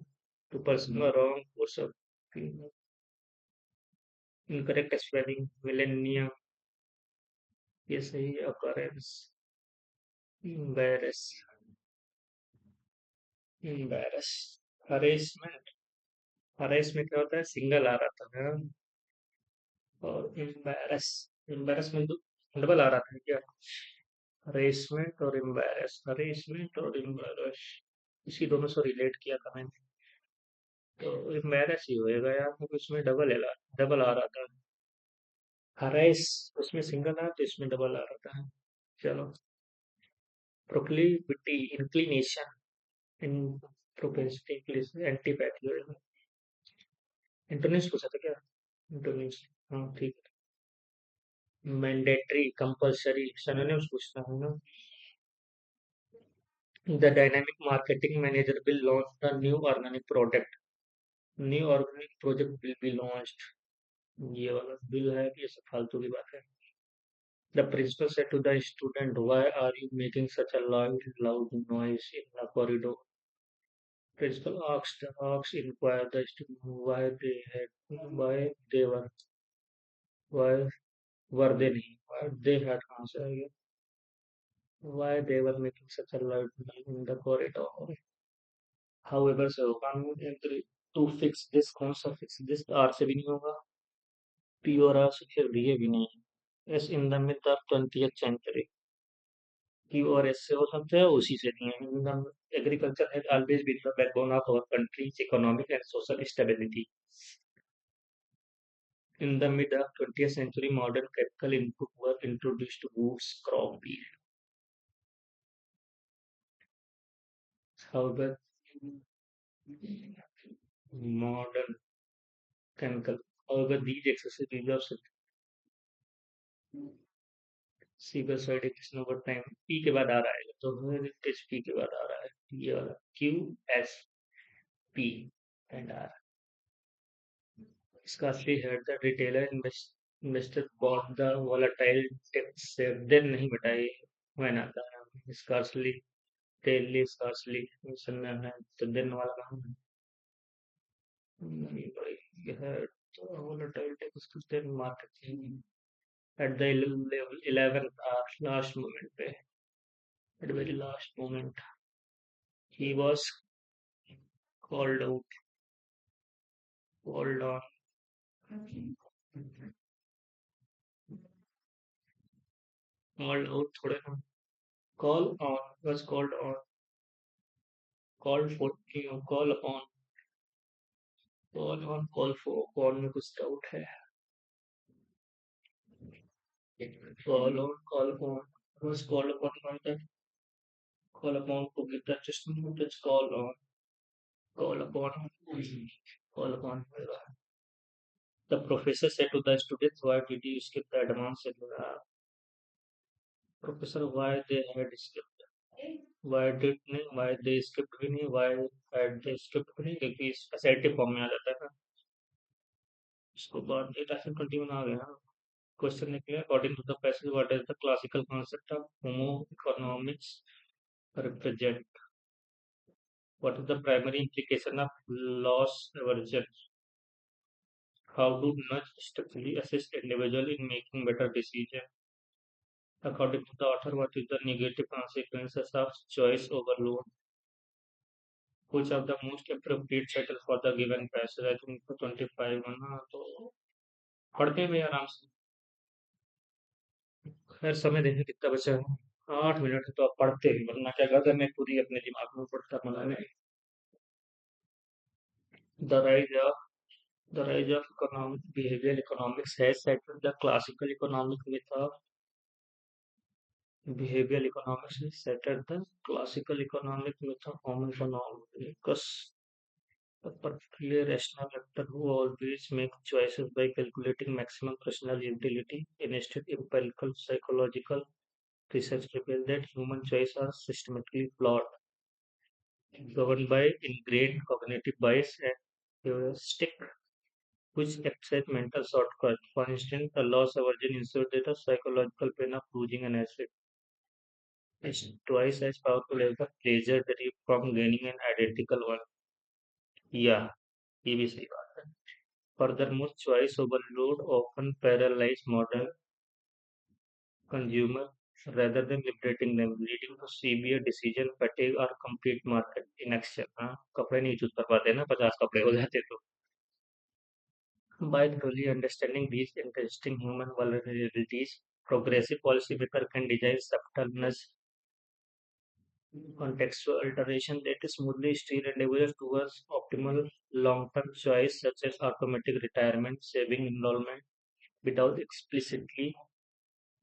to pursue a wrong course of incorrect spelling, millennium, ये सही occurrence, embarrass, embarrass, harassment, harass में क्या होता है? Single आ रहा था ना, और embarrassment डबल आ रहा था क्या? हरेसमेंट और एम्बैरस, हरेसमेंट और एम्बैरस, इसी दोनों से रिलेट किया था मैंने। तो एम्बैरस ही होएगा यार, क्योंकि उसमें डबल आ रहा था। हरेस उसमें सिंगल आ, तो इसमें डबल आ रहा था। चलो। प्रोक्लिविटी, इंक्लिनेशन, इन प्रोपेंसिटी, एंटीपैथी। इंटरनेट पूछा था क्या? इंटरनेट, हाँ ठीक है। मैंडेटरी, कंपल्सरी, सिनोनिम्स पूछना है ना। The dynamic marketing manager will launch the new organic product. New organic project will be launched. ये वाला बिल है कि ये सब फालतू की बात है। The principal said to the student, "Why are you making such a loud noise in the corridor?" Principal asked inquired the student why were they नहीं, why they had कहाँ से आएगा? Why they were making such a loud noise in the corridor? However, so to fix this, कौन सा fix this? R से भी नहीं होगा, P और R से फिर भी ये भी नहीं है। As in the mid of 20th century, Q और S से हो सकता है, उसी से नहीं है। In the agriculture has always been the backbone of our country's economic and social stability. In the mid of 20th century, modern capital input were introduced to boost crop yield. However, modern chemical, however, these excessive reserves सीधा side किसने over time P के बाद आ रहा है, तो heritage P के बाद आ रहा है, ये वाला Q S P and R. Scarcely had the retailer investor bought the volatile tech share, then नहीं बताए when आता है scarcely, daily scarcely सुनना है, तो then वाला काम नहीं भाई, ये है तो volatile tech उसको then market at the 11th hour, last moment पे, at the very last moment he was called out, called on, called out थोड़े ना, call on, was called on, called for, call upon, call for, call में कुछ doubt है, call on, call upon, was called upon by the, call upon to give the testimony, that's call upon, call upon. The professor said to the students, why did you skip the advance exam? Professor, why they had skipped? Why they skipped भी नहीं, why had they skipped भी नहीं, क्योंकि assertive form में आ जाता है ना। उसको बाद डेटा से 21 आ गया। क्वेश्चन निकले, according to the passage what is the classical concept of homo economics represent, what is the primary implication of loss aversion, how do nudge structurally assist individual in making better decision, according to the author what is the negative consequences of choice overload, Which of the most appropriate settle for the given passage? I think 25 है ना, तो पढ़ते हैं भैया आराम से। खैर समय देखने कितना बचा है, 8 मिनट है, तो आप पढ़ते हैं, वरना क्या गधा मैं खुद ही अपने दिमाग में पढ़ता मना नहीं। The rise of the rise of economic behaviour economics has settled the classical economic method behavioral economics has settled the classical economic method Homo economicus, a particularly rational actor who always makes choices by calculating maximum personal utility. Instead, empirical psychological research reveals that human choices are systematically flawed, governed by ingrained cognitive bias and heuristic, which acts as mental shortcuts. For instance, the loss aversion ensures that the psychological pain of losing an asset is twice as powerful as the pleasure derived from gaining an identical one. Yeah, ये भी सही बात है। Furthermore, choice overload often paralyzes modern consumers rather than liberating them, leading to severe decision fatigue or complete market inaction. हाँ, कपड़े नहीं choose कर पाते ना, 50 कपड़े हो जाते तो। By thoroughly understanding these interesting human vulnerabilities, progressive policymaker can design subtle nudge contextual alteration that smoothly steer individuals towards optimal long-term choice such as automatic retirement, saving enrollment, without explicitly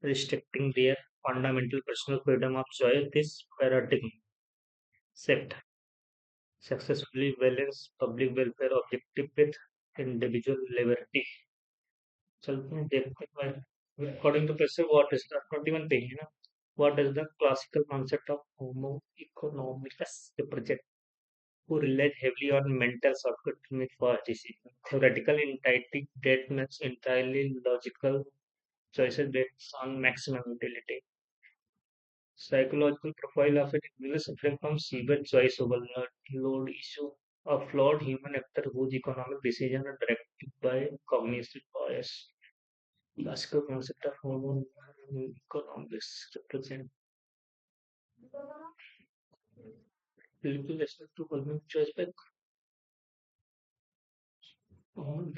restricting their fundamental personal freedom of choice. This paradigm shift successfully balance public welfare objective with individual liberty. चलते हैं देखते हैं according to Professor what is the 21 page है ना, what does the classical concept of homo economicus represent, who relies heavily on mental shortcut for decision. Theoretical entity that makes entirely logical choices based on maximum utility. Psychological profile of an individual suffering from severe choice overload issue. A flawed human actor whose economic decisions are directed by cognitive bias. Classical concept of homo economics represent little respect to cognitive choice by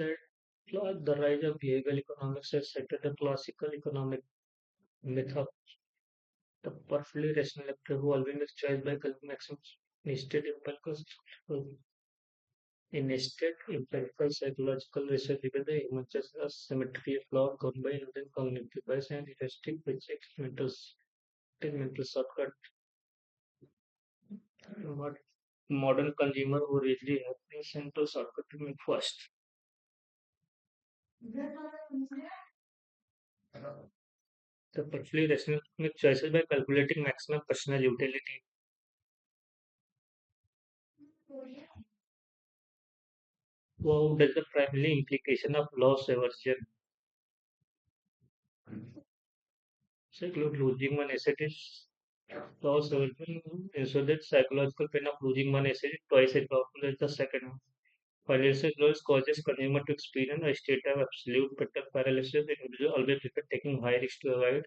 that the rise of behavioral economics has set the classical economic myth of the perfectly rational actor who always makes choice by maxims. Instead, empirical psychological research reveals the human choices are symmetrically flawed, governed by hidden cognitive bias and heuristic which mental shortcut. Mod- Modern consumer who really have this mental shortcut to make first. The perfectly rational make choices by calculating maximum personal utility. Wow, that's the primary implication of loss aversion. Losing one asset is loss aversion, so that psychological pain of losing one asset is twice as powerful as the second one. Financial loss causes consumer to experience a state of absolute mental paralysis. Individuals always prefer taking high risk to avoid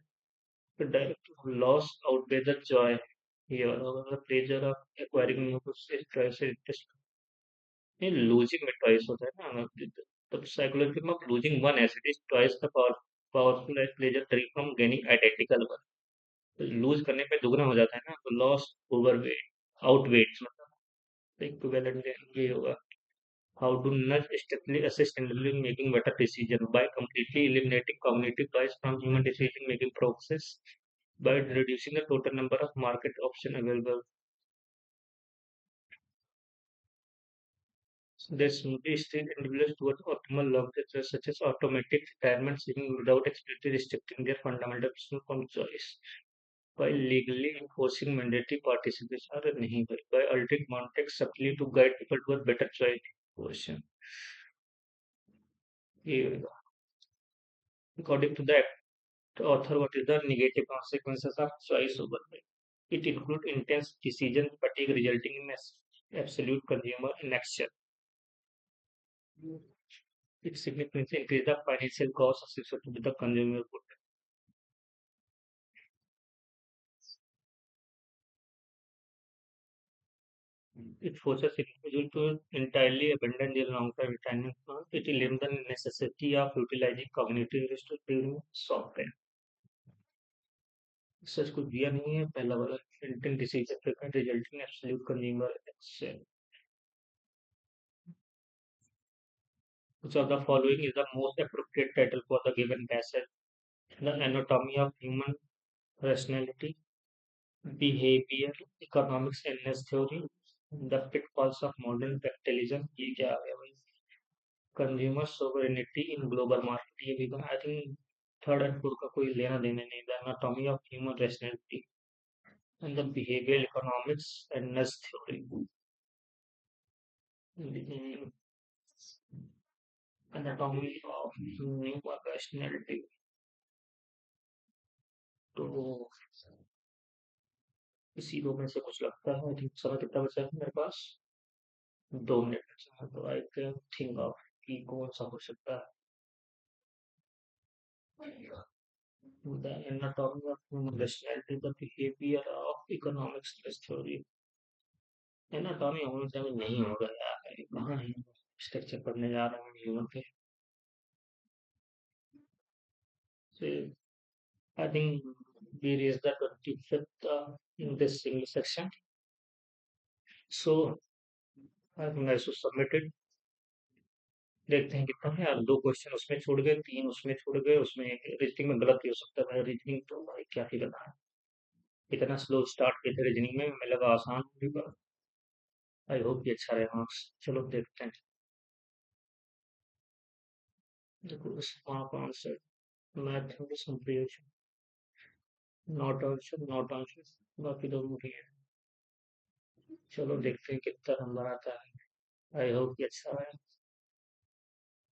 the direct loss outweigh the joy. Here, the pleasure of acquiring new goods is twice as interest. ये losing में twice होता है ना, तो psychology में losing one asset is twice the powerful as pleasure derived from gaining identical one. तो lose करने पे दुगना हो जाता है ना, तो loss overweight outweighs मतलब equivalent ये होगा. How to nudge strictly assist in making better decision by completely eliminating cognitive bias from human decision making process by reducing the total number of market options available. They smoothly steer individuals towards optimal long-term such as automatic retirement saving without explicitly restricting their fundamental personal choice. By legally enforcing mandatory participation or नहीं by altering context subtly to guide people towards better choice. Question. According to the author, what is the negative consequences of choice overload? It includes intense decision fatigue resulting in absolute consumer inaction. It significantly increases the financial cost associated with the consumer good. It forces individual to entirely abandon their long-term retirement plan. It eliminates the necessity of utilizing cognitive research during software. सच कुछ दिया नहीं है पहला वाला intent decision frequent resulting absolute consumer action which of the following is the most appropriate title for the given passage? The anatomy of human rationality, behavior, economics and ness theory, the pitfalls of modern capitalism. ये क्या आ गया भाई? Consumer sovereignty in global market. ये भी I think third and fourth का कोई लेना देना नहीं. The anatomy of human rationality and the behavioral economics and ness theory. Mm, anatomy of human rationality. तो इसी दो में से कुछ लगता है. आई थिंक समय कितना बचा है मेरे पास? 2 मिनट बचा है. तो आई कैन थिंक ऑफ कि कौन सा हो सकता है. The anatomy of human rationality, the behavior of economics theory. Anatomy होने से नहीं होगा यार. कहाँ है स्ट्रक्चर पढ़ने जा रहे हैं ह्यूमन के. So I think we reached the 25th in this single section. So I think I should submit it. देखते हैं कितना है यार. 2 क्वेश्चन उसमें छूट गए, 3 उसमें छूट गए. उसमें रीजनिंग में गलत ही हो सकता है. रीजनिंग तो भाई क्या ही करना है. इतना स्लो स्टार्ट किए थे रीजनिंग में, हमें लगा आसान होगा. आई होप कि अच्छा रहे मार्क्स. चलो देखते हैं. देखो वहाँ पर answer mathematics comprehension not answer बाकी दोनों भी है. चलो देखते हैं कितना नंबर आता है. आई होप कि अच्छा है.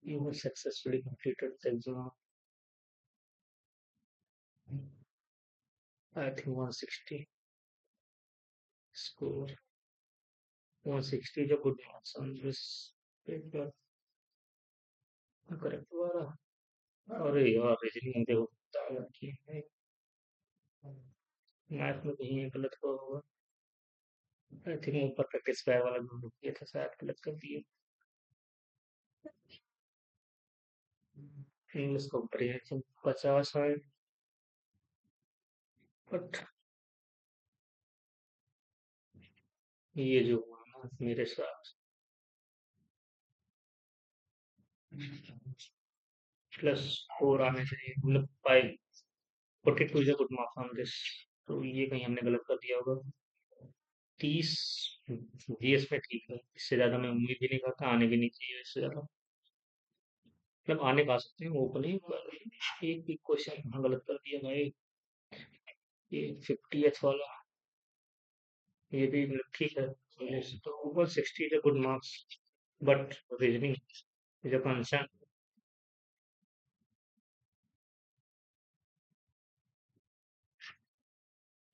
You have successfully completed the exam. I think 160 score. 160 is a good marks on this paper. Correct वाला. अरे यार रीजनिंग देखो ठीक है. मैथ में कहीं गलत हुआ होगा. आई थिंक ऊपर प्रैक्टिस फायर वाला जो किया था शायद गलत कर दिए. इंग्लिश कॉम्प्रिहेंशन 50 है. बट ये जो हुआ ना मेरे साथ +4 आने चाहिए. मतलब 42 is a good marks on this. तो ये कहीं हमने गलत कर दिया होगा. 30 जीएस में ठीक है. इससे ज्यादा मैं उम्मीद भी नहीं करता. आने भी नहीं चाहिए इससे ज्यादा. मतलब आने का आ सकते हैं वो को नहीं. पर एक भी क्वेश्चन कहाँ गलत कर दिया भाई. ये 50th वाला ये भी मतलब ठीक है. तो over 60 is a good marks. But reasoning is a concern.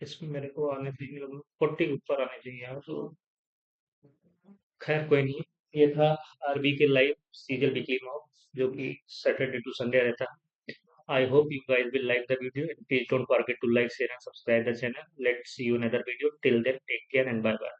इसमें मेरे को आने चाहिए 40 ऊपर आने चाहिए यार. तो खैर कोई नहीं. ये था आरबी के लाइव सीरियल वीकली मॉक जो कि सैटरडे टू संडे रहता है. I hope you guys will like the video and please don't forget to like, share and subscribe the channel. Let's see you in another video. Till then, take care and bye bye.